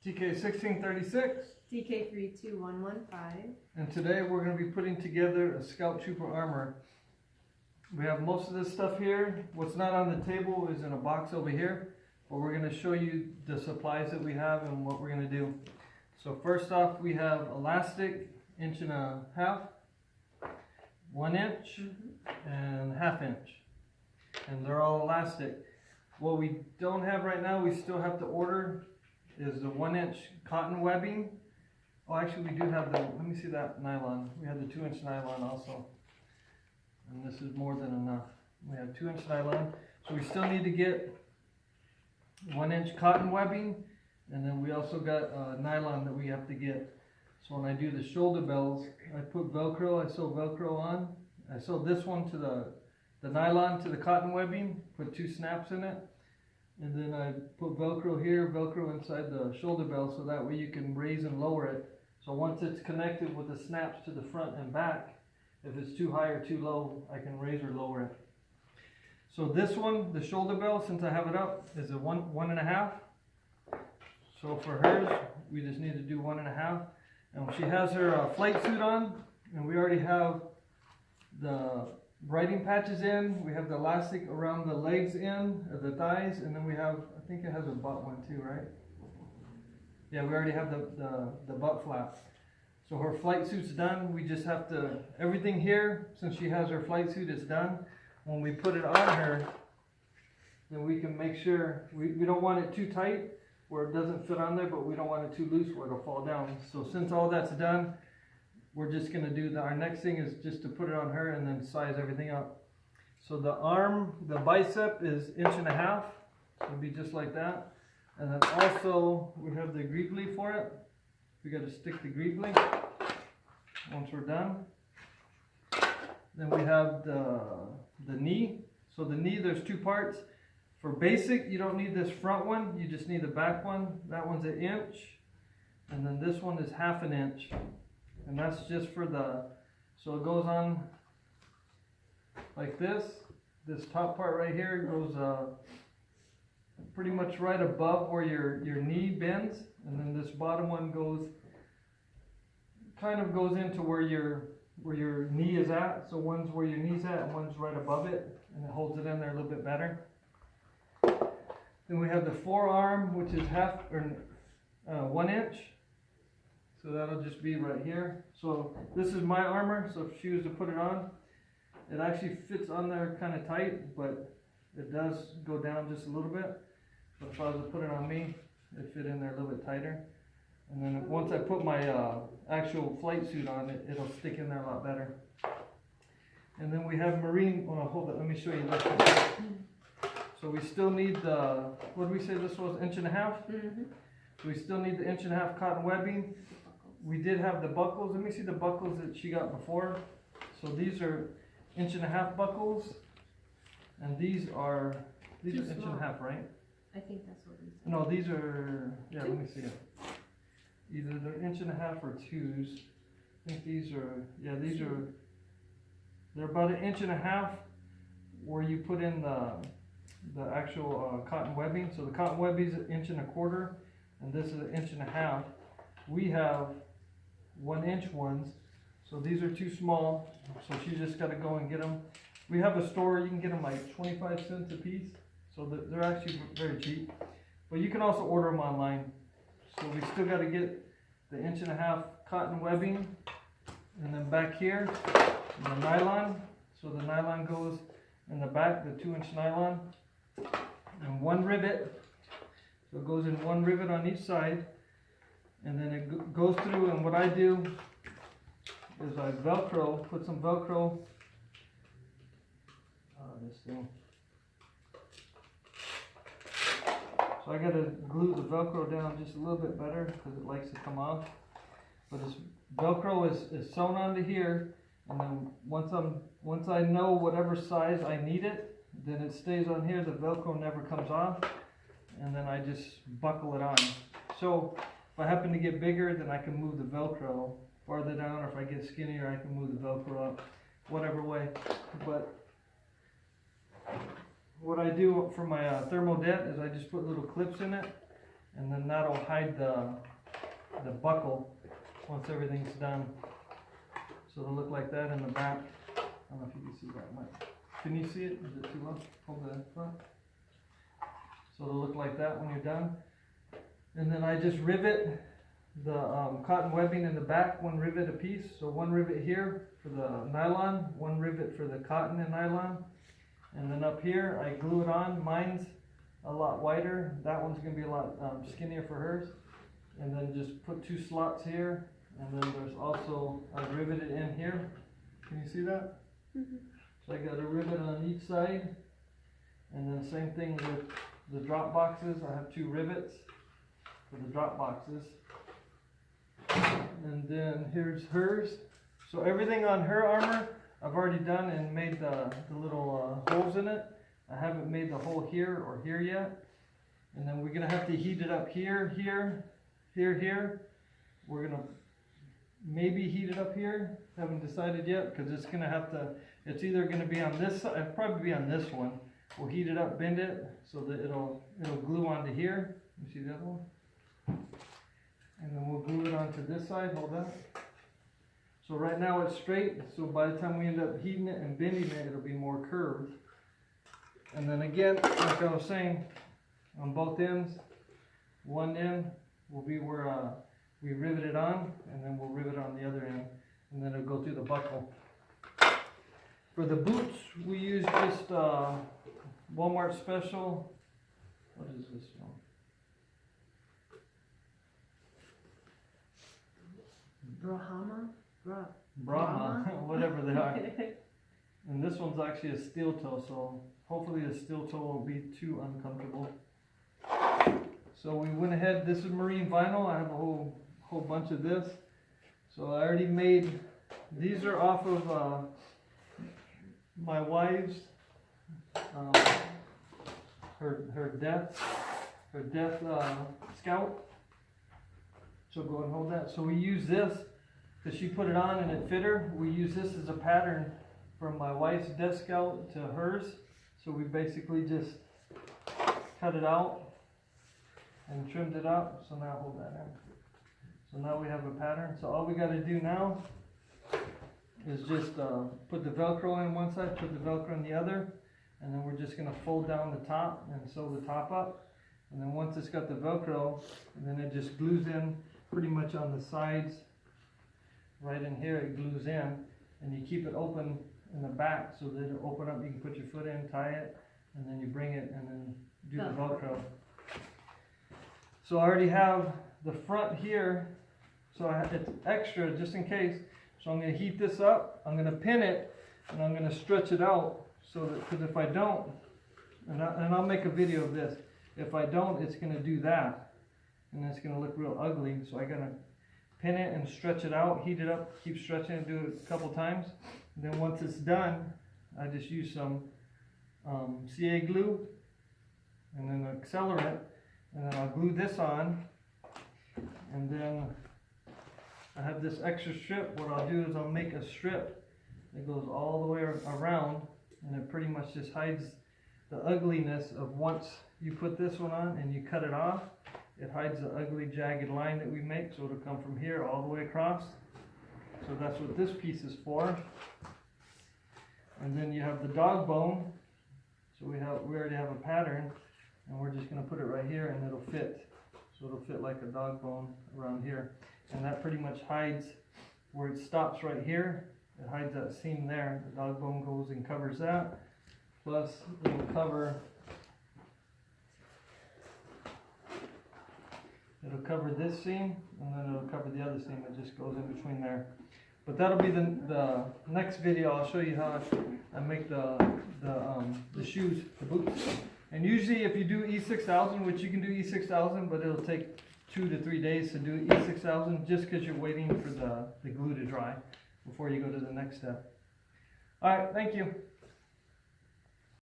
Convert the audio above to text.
TK1636. TK32115. And today we're going to be putting together a Scout Trooper armor. We have most of this stuff here. What's not on the table is in a box over here. But we're going to show you the supplies that we have and what we're going to do. So first off, we have elastic, 1.5 inch, 1 inch, and 1/2 inch. And they're all elastic. What we don't have right now, we still have to order, is the 1 inch cotton webbing. Oh, actually we do have the, let me see that nylon. We have the 2 inch nylon also. And this is more than enough. We have 2 inch nylon. So we still need to get 1 inch cotton webbing. And then we also got nylon that we have to get. So when I do the shoulder bells, I put Velcro, I sew Velcro on. I sew this one to the nylon to the cotton webbing, put 2 snaps in it. And then I put Velcro here, Velcro inside the shoulder bell, so that way you can raise and lower it. So once it's connected with the snaps to the front and back, if it's too high or too low, I can raise or lower it. So this one, the shoulder bell, since I have it up, is a 1.5. So for hers, we just need to do 1.5. And she has her flight suit on, and we already have the writing patches in. We have the elastic around the legs in, the thighs, and then we have, I think it has a butt one too, right? Yeah, we already have the butt flap. So her flight suit's done. We just have to, everything here, since she has her flight suit, is done. When we put it on her, then we can make sure, we don't want it too tight where it doesn't fit on there, but we don't want it too loose where it'll fall down. So since all that's done, we're just going to do our next thing is just to put it on her and then size everything up. So the arm, the bicep is 1.5 inches. It'll be just like that. And then also we have the greebly for it. We got to stick the greebly once we're done. Then we have the knee. So the knee, there's 2 parts. For basic, you don't need this front one. You just need the back one. That one's 1 inch. And then this one is 1/2 inch. And that's just for the, so it goes on like this. This top part right here goes pretty much right above where your knee bends. And then this bottom one goes, kind of goes into where your knee is at. So one's where your knee's at and one's right above it. And it holds it in there a little bit better. Then we have the forearm, which is 1 inch. So that'll just be right here. So this is my armor, so if she was to put it on, it actually fits on there kind of tight, but it does go down just a little bit. But if I was to put it on me, it fit in there a little bit tighter. And then once I put my actual flight suit on, it'll stick in there a lot better. And then we have marine, oh, hold it, let me show you this one. So we still need the, what did we say this was, 1.5 inches? So we still need the 1.5 inch cotton webbing. We did have the buckles. Let me see the buckles that she got before. So these are 1.5 inch buckles. And these are 1.5 inch, right? I think that's what we said. No, these are, yeah, let me see it. Either they're 1.5 inch or 2s. I think these are, yeah, these are, they're about 1.5 inch where you put in the actual cotton webbing. So the cotton webbing is 1.25 inches, and this is 1.5 inches. We have 1 inch ones, so these are too small, so she just got to go and get them. We have a store, you can get them like 25 cents a piece, so they're actually very cheap. But you can also order them online. So we still got to get the 1.5 inch cotton webbing, and then back here, the nylon. So the nylon goes in the back, the 2 inch nylon, and 1 rivet. So it goes in 1 rivet on each side. And then it goes through, and what I do is I Velcro, put some Velcro, this thing. So I gotta glue the Velcro down just a little bit better because it likes to come off. But this Velcro is sewn onto here, and then once I know whatever size I need it, then it stays on here. The Velcro never comes off, and then I just buckle it on. So if I happen to get bigger, then I can move the Velcro farther down, or if I get skinnier, I can move the Velcro up, whatever way. But what I do for my thermodet is I just put little clips in it, and then that'll hide the buckle once everything's done. So it'll look like that in the back. I don't know if you can see that, Mike. Can you see it? Is it too low? Hold the front. So it'll look like that when you're done. And then I just rivet the cotton webbing in the back, one rivet a piece. So one rivet here for the nylon, one rivet for the cotton and nylon. And then up here, I glue it on. Mine's a lot wider. That one's gonna be a lot skinnier for hers. And then just put 2 slots here. And then there's also, I riveted in here. Can you see that? Mhm. So I got a rivet on each side. And then same thing with the drop boxes. I have 2 rivets for the drop boxes. And then here's hers. So everything on her armor, I've already done and made the little holes in it. I haven't made the hole here or here yet. And then we're gonna have to heat it up here, here, here, here. We're gonna maybe heat it up here. Haven't decided yet, because it's gonna have to, it's either gonna be on this side, it'll probably be on this one. We'll heat it up, bend it, so that it'll glue onto here. You see the other one? And then we'll glue it onto this side, hold that. So right now it's straight, so by the time we end up heating it and bending it, it'll be more curved. And then again, like I was saying, on both ends, one end will be where we rivet it on, and then we'll rivet on the other end, and then it'll go through the buckle. For the boots, we use just Walmart special. What is this one? Brahma, whatever they are. And this one's actually a steel toe, so hopefully the steel toe won't be too uncomfortable. So we went ahead, this is marine vinyl. I have a whole bunch of this. So I already made, these are off of my wife's, her death scout. So go and hold that. So we use this because she put it on and it fit her. We use this as a pattern from my wife's death scout to hers. So we basically just cut it out and trimmed it up. So now hold that in. So now we have a pattern. So all we got to do now is just put the Velcro in one side, put the Velcro in the other, and then we're just going to fold down the top and sew the top up. And then once it's got the Velcro, and then it just glues in pretty much on the sides. Right in here it glues in, and you keep it open in the back so that it'll open up. You can put your foot in, tie it, and then you bring it and then do the Velcro. So I already have the front here, so it's extra just in case. So I'm going to heat this up, I'm going to pin it, and I'm going to stretch it out so that, because if I don't, and I'll make a video of this, if I don't, it's going to do that, and it's going to look real ugly. So I got to pin it and stretch it out, heat it up, keep stretching it, do it a couple times. And then once it's done, I just use some CA glue and then an accelerant, and then I'll glue this on, and then I have this extra strip. What I'll do is I'll make a strip that goes all the way around, and it pretty much just hides the ugliness of once you put this one on and you cut it off. It hides the ugly jagged line that we make, so it'll come from here all the way across. So that's what this piece is for. And then you have the dog bone. So we already have a pattern, and we're just going to put it right here, and it'll fit. So it'll fit like a dog bone around here. And that pretty much hides where it stops right here. It hides that seam there. The dog bone goes and covers that. Plus it'll cover this seam, and then it'll cover the other seam that just goes in between there. But that'll be the next video. I'll show you how I make the shoes, the boots. And usually if you do E6000, which you can do E6000, but it'll take 2 to 3 days to do E6000 just because you're waiting for the glue to dry before you go to the next step. Alright, thank you.